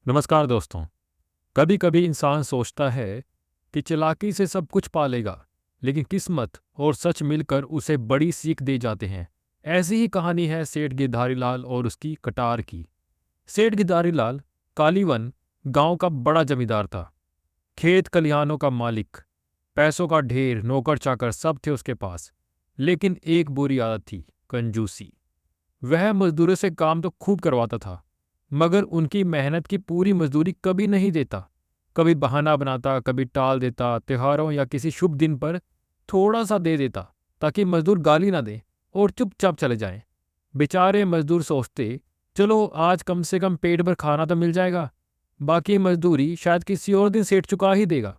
नमस्कार दोस्तों। कभी कभी इंसान सोचता है कि चालाकी से सब कुछ पा लेगा, लेकिन किस्मत और सच मिलकर उसे बड़ी सीख दे जाते हैं। ऐसी ही कहानी है सेठ गिरधारी लाल और उसकी कटार की। सेठ गिरधारी लाल कालीवन गांव का बड़ा जमींदार था। खेत खलिहानों का मालिक, पैसों का ढेर, नौकर चाकर सब थे उसके पास। लेकिन एक बुरी आदत थी, कंजूसी। वह मजदूरों से काम तो खूब करवाता था, मगर उनकी मेहनत की पूरी मजदूरी कभी नहीं देता। कभी बहाना बनाता, कभी टाल देता। त्योहारों या किसी शुभ दिन पर थोड़ा सा दे देता, ताकि मजदूर गाली ना दे और चुपचाप चले जाएं। बेचारे मजदूर सोचते, चलो आज कम से कम पेट भर खाना तो मिल जाएगा, बाकी मजदूरी शायद किसी और दिन सेठ चुका ही देगा।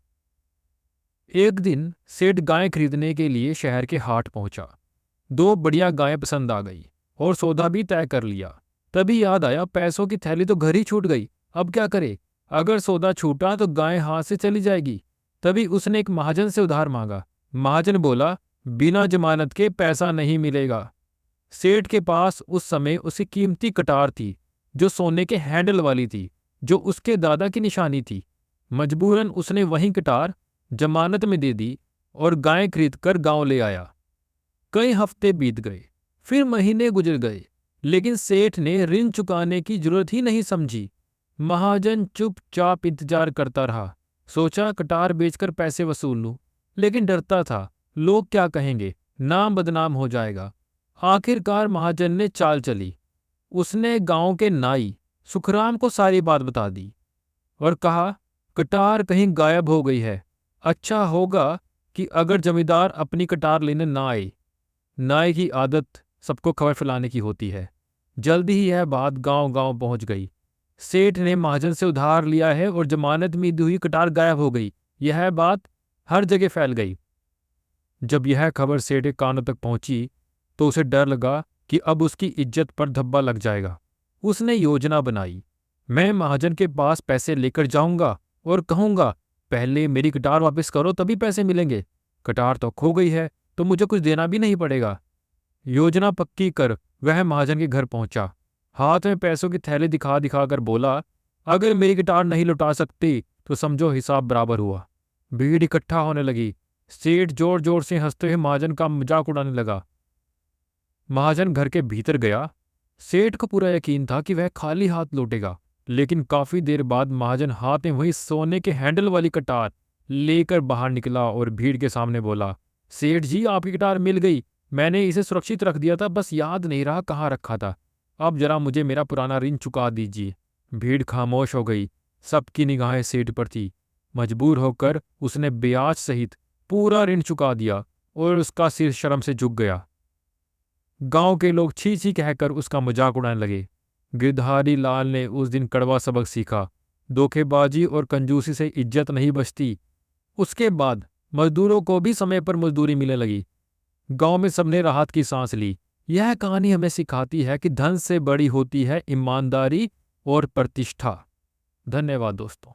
एक दिन सेठ गायें खरीदने के लिए शहर के हाट पहुंचा। दो बढ़िया गायें पसंद आ गई और सौदा भी तय कर लिया। तभी याद आया, पैसों की थैली तो घर ही छूट गई। अब क्या करे? अगर सौदा छूटा तो गाय हाथ से चली जाएगी। तभी उसने एक महाजन से उधार मांगा। महाजन बोला, बिना जमानत के पैसा नहीं मिलेगा। सेठ के पास उस समय उसकी कीमती कटार थी, जो सोने के हैंडल वाली थी, जो उसके दादा की निशानी थी। मजबूरन उसने वही कटार जमानत में दे दी और गाय खरीद कर गांव ले आया। कई हफ्ते बीत गए, फिर महीने गुजर गए, लेकिन सेठ ने ऋण चुकाने की जरूरत ही नहीं समझी। महाजन चुपचाप इंतजार करता रहा। सोचा कटार बेचकर पैसे वसूल लूं, लेकिन डरता था, लोग क्या कहेंगे, नाम बदनाम हो जाएगा। आखिरकार महाजन ने चाल चली। उसने गांव के नाई सुखराम को सारी बात बता दी और कहा, कटार कहीं गायब हो गई है। अच्छा होगा कि अगर जमींदार अपनी कटार लेने ना आए। नाई की आदत सबको खबर फैलाने की होती है। जल्दी ही यह बात गांव गांव पहुंच गई। सेठ ने महाजन से उधार लिया है और जमानत में दी हुई कटार गायब हो गई। यह बात हर जगह फैल गई। जब यह खबर सेठ के कानों तक पहुंची तो उसे डर लगा कि अब उसकी इज्जत पर धब्बा लग जाएगा। उसने योजना बनाई। मैं महाजन के पास पैसे लेकर जाऊंगा और कहूंगा, पहले मेरी कटार वापस करो तभी पैसे मिलेंगे। कटार तो खो गई है तो मुझे कुछ देना भी नहीं पड़ेगा। योजना पक्की कर वह महाजन के घर पहुंचा। हाथ में पैसों की थैली दिखा दिखा कर बोला, अगर मेरी गिटार नहीं लौटा सकती तो समझो हिसाब बराबर हुआ। भीड़ इकट्ठा होने लगी। सेठ जोर जोर से हंसते हुए महाजन का मजाक उड़ाने लगा। महाजन घर के भीतर गया। सेठ को पूरा यकीन था कि वह खाली हाथ लौटेगा, लेकिन काफी देर बाद महाजन हाथ में वही सोने के हैंडल वाली कटार लेकर बाहर निकला और भीड़ के सामने बोला, सेठ जी आपकी कटार मिल गई। मैंने इसे सुरक्षित रख दिया था, बस याद नहीं रहा कहाँ रखा था। अब जरा मुझे मेरा पुराना ऋण चुका दीजिए। भीड़ खामोश हो गई। सबकी निगाहें सेठ पर थी। मजबूर होकर उसने ब्याज सहित पूरा ऋण चुका दिया और उसका सिर शर्म से झुक गया। गांव के लोग छी छी कहकर उसका मजाक उड़ाने लगे। गिरधारी लाल ने उस दिन कड़वा सबक सीखा, धोखेबाजी और कंजूसी से इज्जत नहीं बचती। उसके बाद मजदूरों को भी समय पर मजदूरी मिलने लगी। गांव में सबने राहत की सांस ली। यह कहानी हमें सिखाती है कि धन से बड़ी होती है ईमानदारी और प्रतिष्ठा। धन्यवाद दोस्तों।